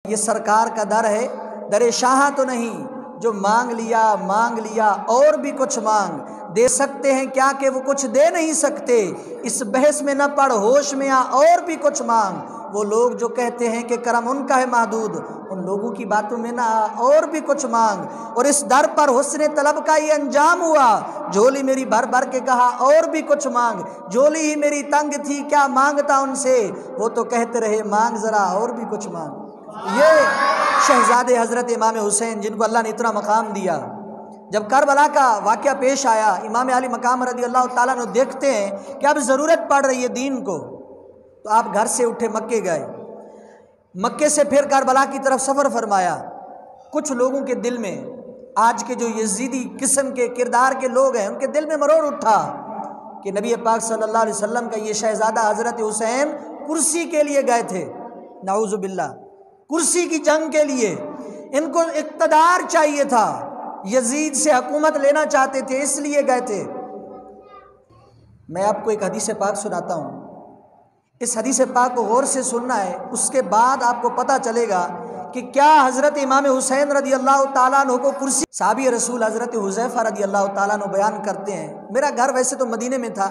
یہ سرکار کا در ہے، در شاہ تو نہیں جو مانگ لیا اور بھی کچھ مانگ دے سکتے ہیں کیا کہ وہ کچھ دے نہیں سکتے، اس بحث میں نہ پڑ ہوش میں آ اور بھی کچھ مانگ، وہ لوگ جو کہتے ہیں کہ کرم ان کا ہے محدود، ان لوگوں کی باتوں میں نہ آ اور بھی کچھ مانگ، اور اس در پر حسن طلب کا یہ انجام ہوا، جھولی میری بھر بھر کے کہا اور بھی کچھ مانگ، جھولی ہی میری تنگ تھی کیا مانگتا ان سے، وہ تو کہتے رہے مانگ ذرا اور بھی کچھ مانگ۔ یہ شہزادے حضرت امام حسین جن کو اللہ نے اتنا مقام دیا، جب کربلا کا واقعہ پیش آیا، امام علی مقام رضی اللہ تعالیٰ عنہ دیکھتے ہیں کہ اب ضرورت پڑ رہی ہے دین کو، تو آپ گھر سے اٹھے مکے گئے، مکے سے پھر کربلا کی طرف سفر فرمایا۔ کچھ لوگوں کے دل میں، آج کے جو یزیدی قسم کے کردار کے لوگ ہیں، ان کے دل میں مرور اٹھا کہ نبی پاک صلی اللہ علیہ وسلم کا یہ شہزادہ حضرت حسین کرسی کے لیے گئے تھے، نعوذ باللہ، کرسی کی جنگ کے لیے، ان کو اقتدار چاہیے تھا، یزید سے حکومت لینا چاہتے تھے، اس لیے گئے تھے۔ میں آپ کو ایک حدیث پاک سناتا ہوں، اس حدیث پاک کو غور سے سننا ہے، اس کے بعد آپ کو پتہ چلے گا کہ کیا حضرت امام حسین رضی اللہ تعالیٰ عنہ کو کرسی، صحابی رسول حضرت حذیفہ رضی اللہ تعالیٰ عنہ بیان کرتے ہیں، میرا گھر ویسے تو مدینے میں تھا،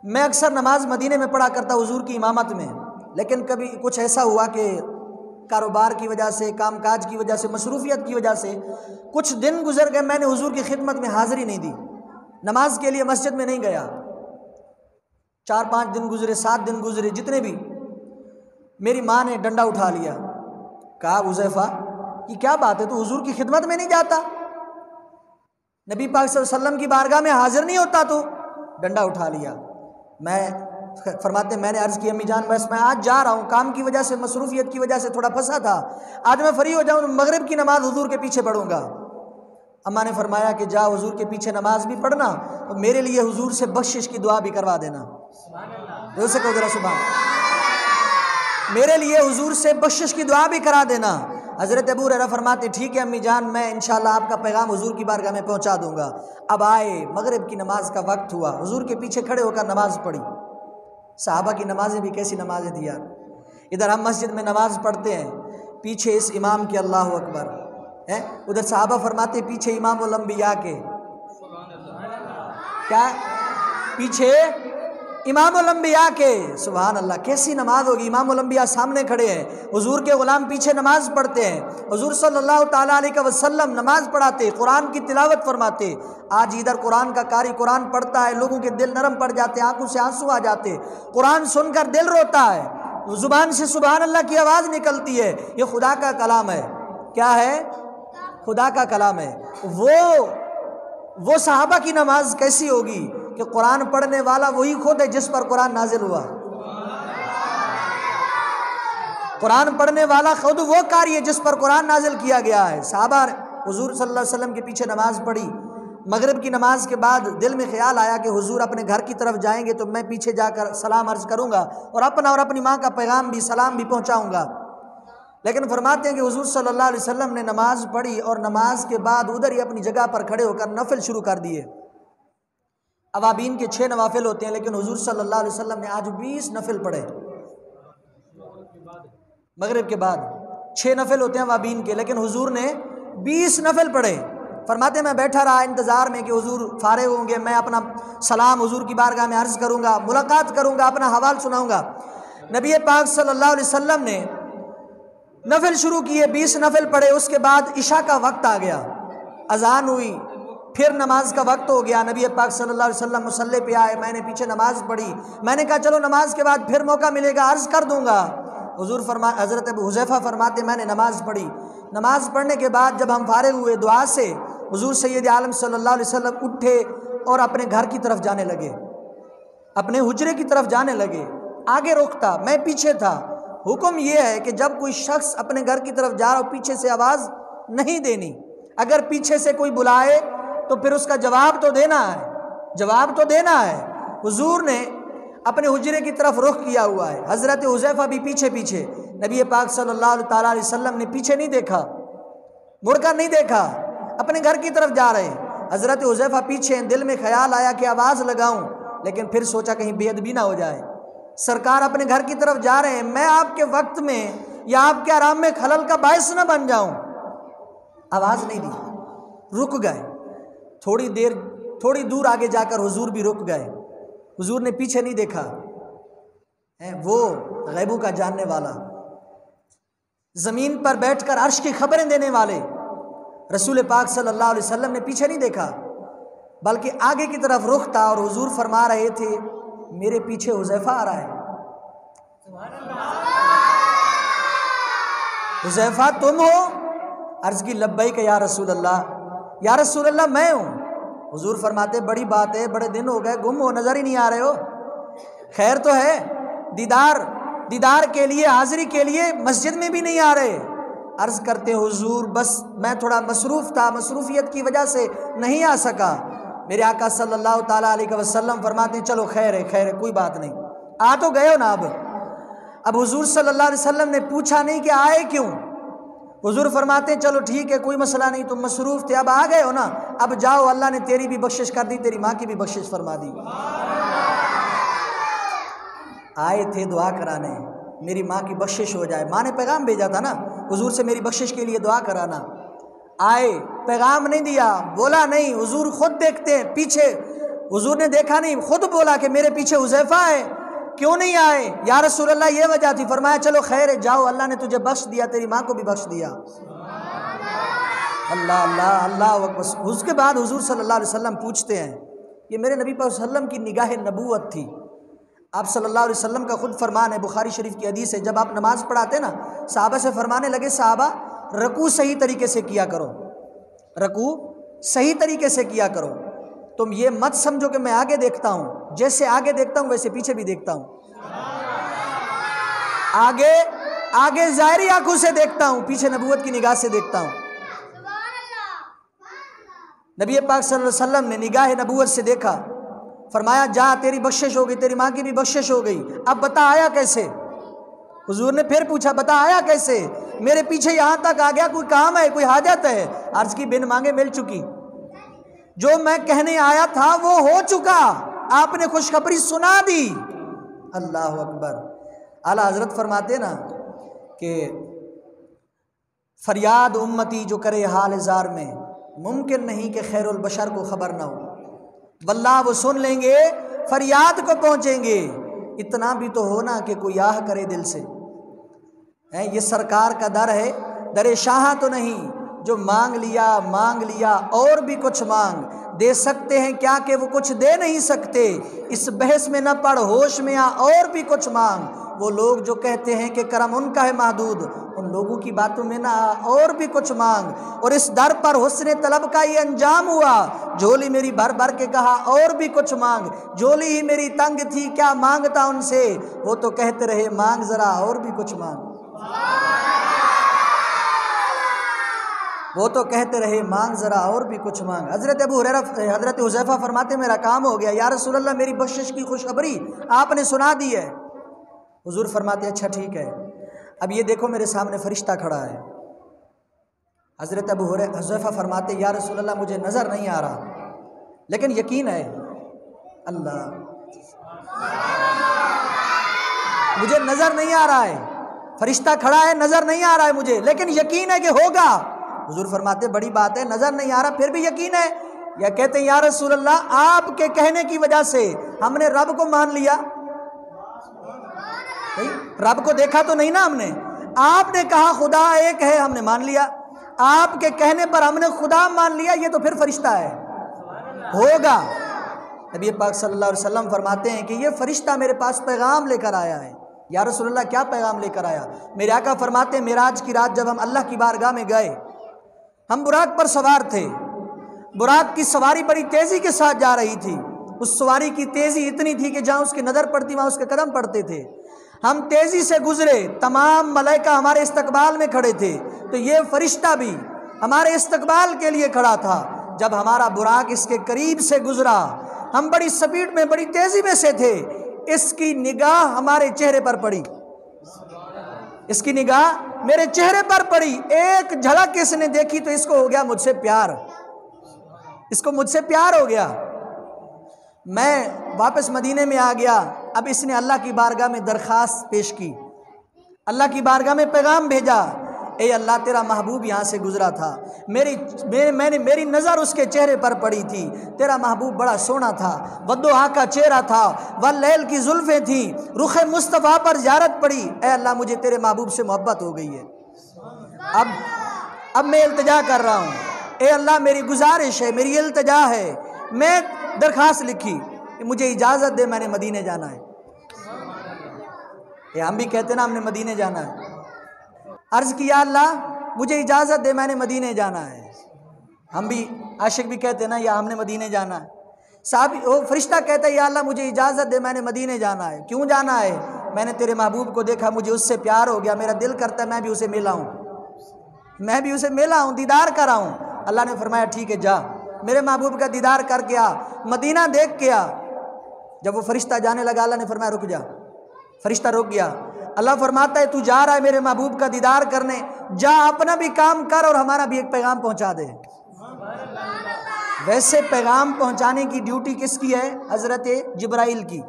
میں اکثر نماز مدینے میں پڑھا کرتا حضور کی امامت میں، لیکن کبھی کچھ ایسا ہوا کہ کاروبار کی وجہ سے، کام کاج کی وجہ سے، مصروفیت کی وجہ سے کچھ دن گزر گئے، میں نے حضور کی خدمت میں حاضری نہیں دی، نماز کے لیے مسجد میں نہیں گیا، 4-5 دن گزرے، 7 دن گزرے، جتنے بھی، میری ماں نے ڈنڈا اٹھا لیا، کہا حذیفہ یہ کیا بات ہے، تو حضور کی خدمت میں نہیں جاتا، نبی پاک صلی اللہ علیہ وسلم کی بارگاہ میں حاضر نہیں ہوتا، تو ڈنڈا اٹھا لیا۔ میں فرماتے ہیں میں نے عرض کی امی جان بس میں آج جا رہا ہوں، کام کی وجہ سے، مصروفیت کی وجہ سے تھوڑا پھنسا تھا، آج میں فری ہو جاؤں، مغرب کی نماز حضور کے پیچھے پڑھوں گا۔ اماں نے فرمایا کہ جا حضور کے پیچھے نماز بھی پڑھنا اور میرے لیے حضور سے بخشش کی دعا بھی کروا دینا، جو سے کہو ذرا سبحان، میرے لیے حضور سے بخشش کی دعا بھی کرا دینا۔ حضرت ابو ہریرہ فرماتے ٹھیک ہے امی جان، میں انشاءاللہ آپ کا پیغام حضور کی بارگاہ میں پہنچا دوں گا۔ اب آئے، مغرب کی نماز کا وقت ہوا، حضور کے پیچھے کھڑے ہو کر نماز پڑھی۔ صحابہ کی نمازیں بھی کیسی نمازیں تھی یار، ادھر ہم مسجد میں نماز پڑھتے ہیں، پیچھے اس امام کے اللہ اکبر ہے، ادھر صحابہ فرماتے پیچھے امام الانبیاء کے، کیا پیچھے امام الانبیاء کے، سبحان اللہ، کیسی نماز ہوگی، امام الانبیاء سامنے کھڑے ہیں، حضور کے غلام پیچھے نماز پڑھتے ہیں، حضور صلی اللہ تعالیٰ علیہ وسلم نماز پڑھاتے، قرآن کی تلاوت فرماتے۔ آج ادھر قرآن کا قاری قرآن پڑھتا ہے، لوگوں کے دل نرم پڑ جاتے ہیں، آنکھوں سے آنسو آ جاتے، قرآن سن کر دل روتا ہے، زبان سے سبحان اللہ کی آواز نکلتی ہے، یہ خدا کا کلام ہے، کیا ہے؟ خدا کا کلام ہے۔ وہ صحابہ کی نماز کیسی ہوگی کہ قرآن پڑھنے والا وہی خود ہے جس پر قرآن نازل ہوا، قرآن پڑھنے والا خود وہ قاری ہے جس پر قرآن نازل کیا گیا ہے۔ صحابہ حضور صلی اللہ علیہ وسلم کے پیچھے نماز پڑھی، مغرب کی نماز کے بعد دل میں خیال آیا کہ حضور اپنے گھر کی طرف جائیں گے تو میں پیچھے جا کر سلام عرض کروں گا اور اپنا اور اپنی ماں کا پیغام بھی، سلام بھی پہنچاؤں گا، لیکن فرماتے ہیں کہ حضور صلی اللہ علیہ وسلم نے نماز پڑھی اور نماز کے بعد ادھر ہی اپنی جگہ پر کھڑے ہو کر نفل شروع کر دیے۔ اوابین کے 6 نوافل ہوتے ہیں، لیکن حضور صلی اللہ علیہ وسلم نے آج 20 نفل پڑھے، مغرب کے بعد 6 نفل ہوتے ہیں اوابین کے، لیکن حضور نے 20 نفل پڑھے۔ فرماتے میں بیٹھا رہا انتظار میں کہ حضور فارغ ہوں گے، میں اپنا سلام حضور کی بارگاہ میں عرض کروں گا، ملاقات کروں گا، اپنا حوال سناؤں گا۔ نبی پاک صلی اللہ علیہ وسلم نے نفل شروع کیے، 20 نفل پڑھے، اس کے بعد عشاء کا وقت آ گیا، اذان ہوئی، پھر نماز کا وقت ہو گیا، نبی پاک صلی اللہ علیہ وسلم مصلی پہ آئے، میں نے پیچھے نماز پڑھی، میں نے کہا چلو نماز کے بعد پھر موقع ملے گا عرض کر دوں گا۔ حضرت ابو حذیفہ فرماتے میں نے نماز پڑھی، نماز پڑھنے کے بعد جب ہم فارغ ہوئے دعا سے، حضور سید عالم صلی اللہ علیہ وسلم اٹھے اور اپنے گھر کی طرف جانے لگے، اپنے حجرے کی طرف جانے لگے، آگے رخ تھا، میں پیچھے تھا۔ حکم یہ ہے کہ جب کوئی شخص اپنے گھر کی طرف جا رہا ہو پیچھے سے آواز نہیں دینی، اگر پیچھے سے کوئی بلائے تو پھر اس کا جواب تو دینا ہے، جواب تو دینا ہے۔ حضور نے اپنے حجرے کی طرف رخ کیا ہوا ہے، حضرت حذیفہ بھی پیچھے پیچھے، نبی پاک صلی اللہ تعالیٰ علیہ وسلم نے پیچھے نہیں دیکھا، مڑ کر نہیں دیکھا، اپنے گھر کی طرف جا رہے، حضرت حذیفہ پیچھے ہیں، دل میں خیال آیا کہ آواز لگاؤں، لیکن پھر سوچا کہیں بے ادبی نہ ہو جائے، سرکار اپنے گھر کی طرف جا رہے ہیں، میں آپ کے وقت میں یا آپ کے آرام میں خلل کا باعث نہ بن جاؤں؟ آواز نہیں دی، رک گئے۔ تھوڑی دور آگے جا کر حضور بھی رک گئے۔ حضور نے پیچھے نہیں دیکھا، وہ غیبوں کا جاننے والا، زمین پر بیٹھ کر عرش کی خبریں دینے والے رسول پاک صلی اللہ علیہ وسلم نے پیچھے نہیں دیکھا، بلکہ آگے کی طرف رخ تھا، اور حضور فرما رہے تھے میرے پیچھے حذیفہ آ رہا ہے۔ حذیفہ تم ہو؟ عرض کی لبیک یا رسول اللہ، یا رسول اللہ میں ہوں۔ حضور فرماتے بڑی بات ہے، بڑے دن ہو گئے، گم ہو، نظر ہی نہیں آ رہے ہو، خیر تو ہے؟ دیدار کے لیے، حاضری کے لیے مسجد میں بھی نہیں آ رہے۔ عرض کرتے حضور بس میں تھوڑا مصروف تھا، مصروفیت کی وجہ سے نہیں آ سکا۔ میرے آقا صلی اللہ تعالیٰ علیہ وسلم فرماتے ہیں چلو خیر ہے، کوئی بات نہیں، آ تو گئے ہو نا۔ اب حضور صلی اللہ علیہ وسلم نے پوچھا نہیں کہ آئے کیوں، حضور فرماتے ہیں چلو ٹھیک ہے، کوئی مسئلہ نہیں، تم مصروف تھے، اب آ گئے ہو نا، اب جاؤ، اللہ نے تیری بھی بخشش کر دی، تیری ماں کی بھی بخشش فرما دی۔ آئے تھے دعا کرانے، میری ماں کی بخشش ہو جائے، ماں نے پیغام بھیجا تھا نا حضور سے میری بخشش کے لیے دعا کرانا۔ آئے، پیغام نہیں دیا، بولا نہیں، حضور خود دیکھتے ہیں پیچھے، حضور نے دیکھا نہیں، خود بولا کہ میرے پیچھے حذیفہ ہے، کیوں نہیں آئے؟ یا رسول اللہ یہ وجہ تھی۔ فرمایا چلو خیر ہے، جاؤ، اللہ نے تجھے بخش دیا، تیری ماں کو بھی بخش دیا۔ اللہ اللہ اللہ اکبر۔ اس کے بعد حضور صلی اللہ علیہ وسلم پوچھتے ہیں، یہ میرے نبی صلی اللہ علیہ وسلم کی نگاہ نبوت تھی۔ آپ صلی اللہ علیہ وسلم کا خود فرمان ہے، بخاری شریف کی حدیث ہے، جب آپ نماز پڑھاتے نا، صحابہ سے فرمانے لگے صحابہ رکوع صحیح طریقے سے کیا کرو، رکوع صحیح طریقے سے کیا کرو، تم یہ مت سمجھو کہ میں آگے دیکھتا ہوں، جیسے آگے دیکھتا ہوں ویسے پیچھے بھی دیکھتا ہوں، آگے ظاہری آنکھوں سے دیکھتا ہوں، پیچھے نبوت کی نگاہ سے دیکھتا ہوں۔ نبی پاک صلی اللہ علیہ وسلم نے نگاہ نبوت سے دیکھا، فرمایا جا، تیری بخشش ہو گئی، تیری ماں کی بھی بخشش ہو گئی۔ اب بتا آیا کیسے؟ حضور نے پھر پوچھا بتا آیا کیسے؟ میرے پیچھے یہاں تک آ گیا، کوئی کام ہے، کوئی حاجت ہے؟ عرض کی بن مانگے مل چکی، جو میں کہنے آیا تھا وہ ہو چکا، آپ نے خوشخبری سنا دی۔ اللہ اکبر۔ اعلیٰ حضرت فرماتے نا کہ فریاد امتی جو کرے حال زار میں، ممکن نہیں کہ خیر البشر کو خبر نہ ہو، واللہ وہ سن لیں گے، فریاد کو پہنچیں گے۔ اتنا بھی تو ہونا کہ کوئی آہ کرے دل سے، یہ سرکار کا در ہے، در شاہ تو نہیں، جو مانگ لیا اور بھی کچھ مانگ، دے سکتے ہیں کیا کہ وہ کچھ دے نہیں سکتے، اس بحث میں نہ پڑ، ہوش میں آ، اور بھی کچھ مانگ۔ وہ لوگ جو کہتے ہیں کہ کرم ان کا ہے محدود، ان لوگوں کی باتوں میں نہ آ، اور بھی کچھ مانگ۔ اور اس در پر حسن طلب کا یہ انجام ہوا، جھولی میری بھر بھر کے کہا اور بھی کچھ مانگ، جھولی ہی میری تنگ تھی کیا مانگتا ان سے، وہ تو کہتے رہے مانگ ذرا اور بھی کچھ مانگ، وہ تو کہتے رہے مانگ ذرا اور بھی کچھ مانگ۔ حضرت ابو ہریرہ، حضرت حذیفہ فرماتے میرا کام ہو گیا، یا رسول اللہ میری بخشش کی خوشخبری آپ نے سنا دی ہے۔ حضور فرماتے اچھا ٹھیک ہے، اب یہ دیکھو میرے سامنے فرشتہ کھڑا ہے۔ حضرت ابو حذیفہ فرماتے یا رسول اللہ مجھے نظر نہیں آ رہا، لیکن یقین ہے، اللہ مجھے نظر نہیں آ رہا ہے، فرشتہ کھڑا ہے، نظر نہیں آ رہا ہے مجھے، لیکن یقین ہے کہ ہوگا۔ حضور فرماتے بڑی بات ہے، نظر نہیں آ رہا پھر بھی یقین ہے؟ یا کہتے ہیں یا رسول اللہ آپ کے کہنے کی وجہ سے ہم نے رب کو مان لیا، رب کو دیکھا تو نہیں نا ہم نے، آپ نے کہا خدا ایک ہے، ہم نے مان لیا، آپ کے کہنے پر ہم نے خدا مان لیا، یہ تو پھر فرشتہ ہے، ہوگا۔ نبی پاک صلی اللہ علیہ وسلم فرماتے ہیں کہ یہ فرشتہ میرے پاس پیغام لے کر آیا ہے۔ یا رسول اللہ کیا پیغام لے کر آیا؟ میرے آقا فرماتے ہیں معراج کی رات جب ہم اللہ کی بارگاہ میں گئے، ہم براق پر سوار تھے، براق کی سواری بڑی تیزی کے ساتھ جا رہی تھی، اس سواری کی تیزی اتنی تھی کہ جہاں اس کی نظر پڑتی وہاں اس کے قدم پڑتے تھے، ہم تیزی سے گزرے، تمام ملائکہ ہمارے استقبال میں کھڑے تھے، تو یہ فرشتہ بھی ہمارے استقبال کے لیے کھڑا تھا۔ جب ہمارا براق اس کے قریب سے گزرا، ہم بڑی سپیڈ میں بڑی تیزی میں سے تھے، اس کی نگاہ ہمارے چہرے پر پڑی، اس کی نگاہ میرے چہرے پر پڑی، ایک جھلک اس نے دیکھی تو اس کو ہو گیا مجھ سے پیار، اس کو مجھ سے پیار ہو گیا۔ میں واپس مدینے میں آ گیا، اب اس نے اللہ کی بارگاہ میں درخواست پیش کی، اللہ کی بارگاہ میں پیغام بھیجا، اے اللہ تیرا محبوب یہاں سے گزرا تھا، میری نظر اس کے چہرے پر پڑی تھی، تیرا محبوب بڑا سونا تھا، ودوحا کا چہرہ تھا، واللیل کی زلفیں تھیں، رخ مصطفیٰ پر زیارت پڑی، اے اللہ مجھے تیرے محبوب سے محبت ہو گئی ہے۔ اب میں التجا کر رہا ہوں، اے اللہ میری گزارش ہے، میری التجا ہے، میں درخواست لکھی کہ مجھے اجازت دے، میں نے مدینے جانا ہے۔ ہم بھی کہتے نا ہم نے مدینے جانا ہے، عرض کیا اللہ مجھے اجازت دے، میں نے مدینے جانا ہے۔ ہم بھی عاشق بھی کہتے نا یا ہم نے مدینے جانا ہے، وہ فرشتہ کہتا ہے یا اللہ مجھے اجازت دے، میں نے مدینے جانا ہے۔ کیوں جانا ہے؟ میں نے تیرے محبوب کو دیکھا، مجھے اس سے پیار ہو گیا، میرا دل کرتا ہے میں بھی اسے ملا ہوں، میں بھی اسے ملا ہوں، دیدار کرا ہوں۔ اللہ نے فرمایا ٹھیک ہے جا، میرے محبوب کا دیدار کر کے آ، مدینہ دیکھ کے آ۔ جب وہ فرشتہ جانے لگا اللہ نے فرمایا رک جا، فرشتہ رک گیا۔ اللہ فرماتا ہے تو جا رہا ہے میرے محبوب کا دیدار کرنے، جا اپنا بھی کام کر اور ہمارا بھی ایک پیغام پہنچا دے۔ ویسے پیغام پہنچانے کی ڈیوٹی کس کی ہے؟ حضرت جبرائیل کی،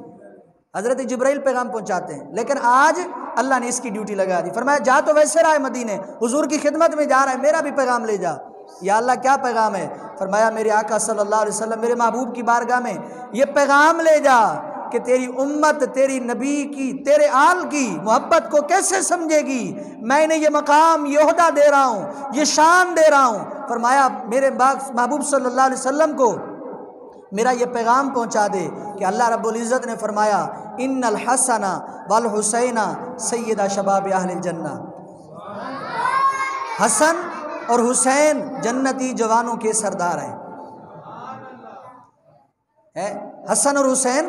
حضرت جبرائیل پیغام پہنچاتے ہیں، لیکن آج اللہ نے اس کی ڈیوٹی لگا دی، فرمایا جا تو ویسے رہا ہے مدینے، حضور کی خدمت میں جا رہا ہے، میرا بھی پیغام لے جا۔ یا اللہ کیا پیغام ہے؟ فرمایا میرے آقا صلی اللہ علیہ وسلم میرے محبوب کی بارگاہ میں یہ پیغام لے جا کہ تیری امت تیری نبی کی تیرے آل کی محبت کو کیسے سمجھے گی، میں انہیں یہ مقام یہ عہدہ دے رہا ہوں، یہ شان دے رہا ہوں۔ فرمایا میرے محبوب صلی اللہ علیہ وسلم کو میرا یہ پیغام پہنچا دے کہ اللہ رب العزت نے فرمایا ان الحسن والحسین سیدہ شباب اہل الجنہ، حسن اور حسین جنتی جوانوں کے سردار ہیں۔ حسن اور حسین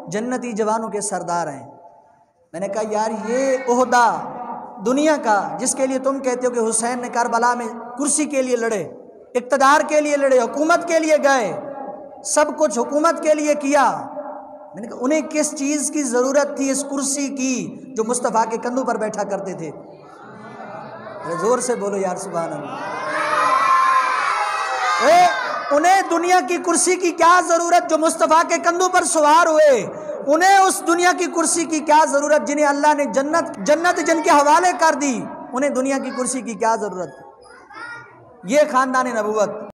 جنتی جوانوں کے سردار ہیں۔ میں نے کہا یار یہ عہدہ دنیا کا جس کے لیے تم کہتے ہو کہ حسین نے کربلا میں کرسی کے لیے لڑے، اقتدار کے لیے لڑے، حکومت کے لیے گئے، سب کچھ حکومت کے لیے کیا، میں نے کہا انہیں کس چیز کی ضرورت تھی اس کرسی کی جو مصطفیٰ کے کندھوں پر بیٹھا کرتے تھے؟ زور سے بولو یار سبحان اللہ۔ انہیں دنیا کی کرسی کی کیا ضرورت جو مصطفیٰ کے کندھوں پر سوار ہوئے؟ انہیں اس دنیا کی کرسی کی کیا ضرورت جنہیں اللہ نے جنت جن کے حوالے کر دی؟ انہیں دنیا کی کرسی کی کیا ضرورت؟ یہ خاندان نبوت۔